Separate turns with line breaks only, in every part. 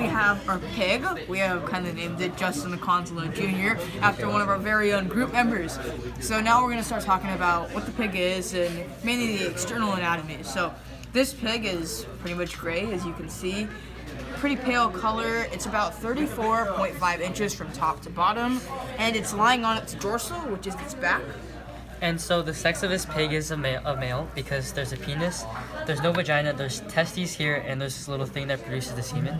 we have our pig. We have kind of named it Justin the Consulo Jr. after one of our very own group members. So now we're going to start talking about what the pig is and mainly the external anatomy. So this pig is pretty much gray, as you can see. Pretty pale color. It's about 34.5 inches from top to bottom, and it's lying on its dorsal, which is its back.
And so the sex of this pig is a male because there's a penis, there's no vagina, there's testes here, and there's this little thing that produces the semen.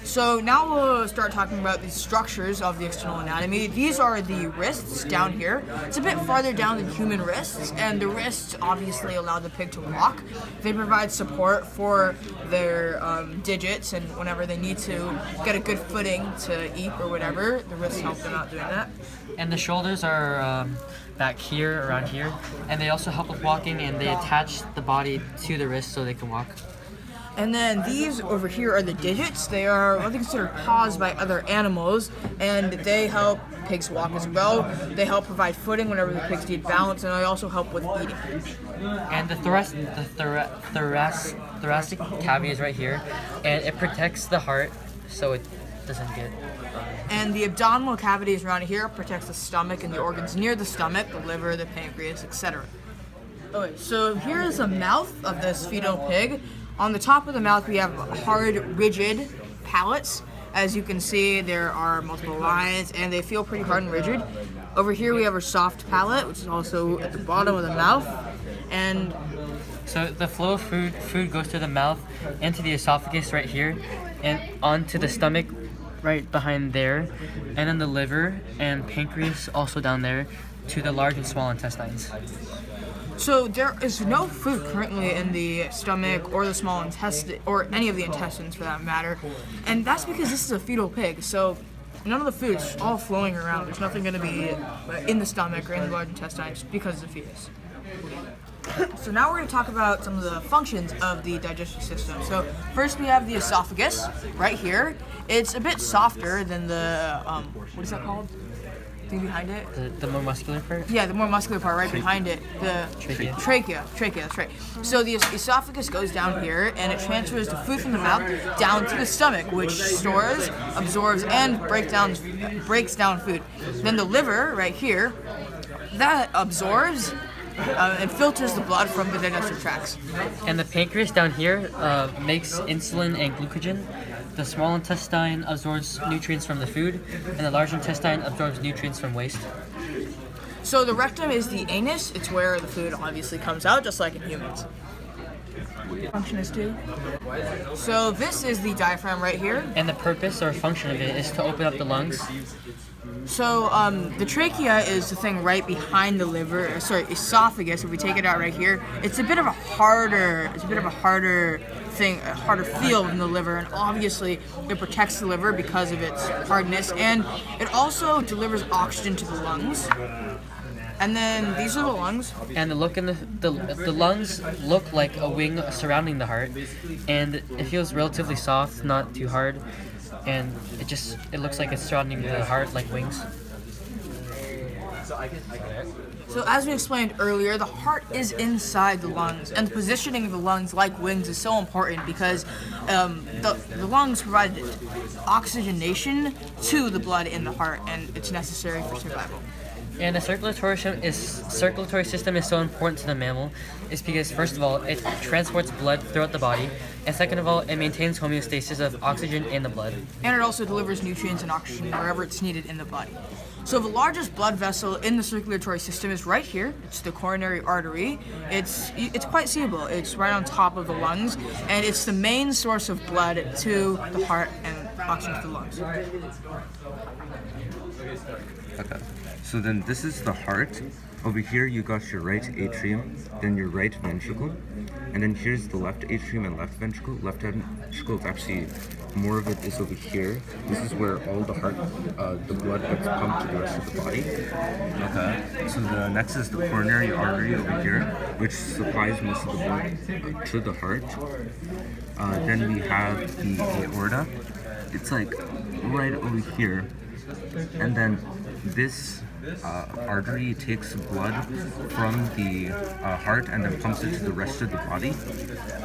So now we'll start talking about the structures of the external anatomy. These are the wrists down here. It's a bit farther down than human wrists, and the wrists obviously allow the pig to walk. They provide support for their digits, and whenever they need to get a good footing to eat or whatever, the wrists help them out doing that.
And the shoulders are back here, around here, and they also help with walking, and they attach the body to the wrist so they can walk.
And then these over here are the digits. They are what they consider paws by other animals, and they help pigs walk as well. They help provide footing whenever the pigs need balance, and they also help with eating.
And the thoracic cavity is right here, and it protects the heart so it doesn't get...
And the abdominal cavity is around here, protects the stomach and the organs near the stomach, the liver, the pancreas, etc. Okay, so here is the mouth of this fetal pig. On the top of the mouth, we have hard, rigid palates. As you can see, there are multiple lines, and they feel pretty hard and rigid. Over here, we have our soft palate, which is also at the bottom of the mouth. And
so the flow of food goes through the mouth, into the esophagus right here, and onto the stomach right behind there, and then the liver and pancreas also down there to the large and small intestines.
so there is no food currently in the stomach or the small intestine, or any of the intestines for that matter. And that's because this is a fetal pig, so none of the food's all flowing around. There's nothing going to be in the stomach or in the large intestines because of the fetus. So now we're going to talk about some of the functions of the digestive system. So first we have the esophagus right here. It's a bit softer than the, what is that called? Thing behind it?
The more muscular part?
Yeah, the more muscular part right behind it. The trachea, that's right. So the esophagus goes down here, and it transfers the food from the mouth down to the stomach, which stores, absorbs, and breaks down food. Then the liver right here, that absorbs and filters the blood from the digestive tracts.
And the pancreas down here makes insulin and glucagon. The small intestine absorbs nutrients from the food, and the large intestine absorbs nutrients from waste.
So the rectum is the anus. It's where the food obviously comes out, just like in humans. Function is too. So this is the diaphragm right here.
And the purpose or function of it is to open up the lungs.
So the trachea is the thing right behind the liver, esophagus. If we take it out right here, it's a bit of a harder thing, a harder field in the liver, and obviously it protects the liver because of its hardness, and it also delivers oxygen to the lungs. And then these are the lungs.
And the lungs look like a wing surrounding the heart, and it feels relatively soft, not too hard, and it looks like it's surrounding the heart like wings.
So as we explained earlier, the heart is inside the lungs, and the positioning of the lungs like wings is so important because the lungs provide oxygenation to the blood in the heart, and it's necessary for survival.
And the circulatory system is so important to the mammal is because, first of all, it transports blood throughout the body, and second of all, it maintains homeostasis of oxygen in the blood.
And it also delivers nutrients and oxygen wherever it's needed in the body. So the largest blood vessel in the circulatory system is right here. It's the coronary artery. It's quite seeable. It's right on top of the lungs, and it's the main source of blood to the heart and oxygen to the lungs.
Okay. So then this is the heart. Over here you got your right atrium, then your right ventricle, and then here's the left atrium and left ventricle. Left ventricle is actually more of it is over here. This is where all the heart, the blood gets pumped to the rest of the body. Okay. So the next is the coronary artery over here, which supplies most of the blood to the heart. Then we have the aorta. It's like right over here, and then this artery takes blood from the heart and then pumps it to the rest of the body.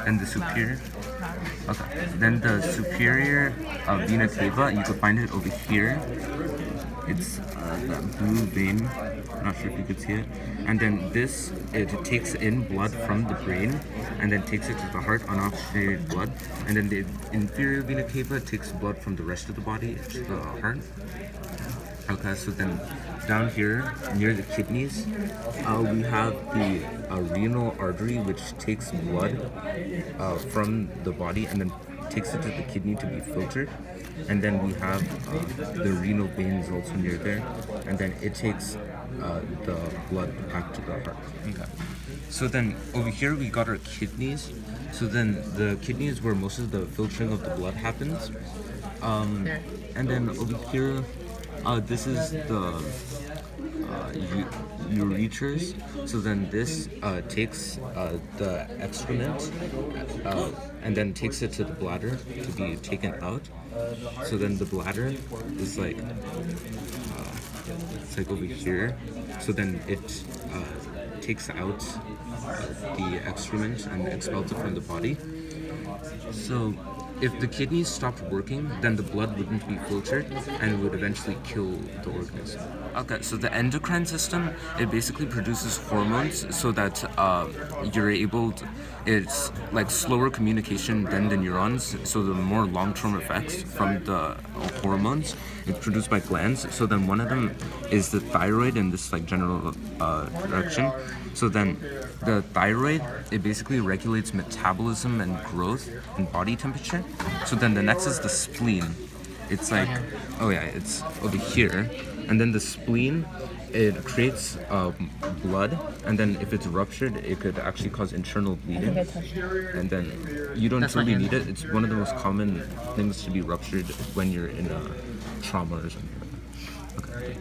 And the superior, okay. Then the superior vena cava. You can find it over here. It's that blue vein. Not sure if you could see it. And then this, it takes in blood from the brain and then takes it to the heart, unoxygenated blood. And then the inferior vena cava takes blood from the rest of the body to the heart. Okay, so then down here near the kidneys, we have the renal artery, which takes blood from the body and then takes it to the kidney to be filtered. And then we have the renal veins also near there, and then it takes the blood back to the heart. Okay. So then over here we got our kidneys. So then the kidneys where most of the filtering of the blood happens. And then over here, this is the ureters. So then this takes the excrement and then takes it to the bladder to be taken out. So then the bladder is like it's like over here. So then it takes out the excrement and expels it from the body. So if the kidneys stopped working, then the blood wouldn't be filtered and it would eventually kill the organism. Okay, so the endocrine system, it basically produces hormones so that you're able to, it's like slower communication than the neurons, so the more long-term effects from the hormones. It's produced by glands. So then one of them is the thyroid in this like general direction. So then the thyroid, it basically regulates metabolism and growth and body temperature. So then the next is the spleen. It's like, oh yeah, it's over here. And then the spleen, it creates blood, and then if it's ruptured, it could actually cause internal bleeding. And then you don't really need it. It's one of the most common things to be ruptured when you're in a trauma or something. Okay.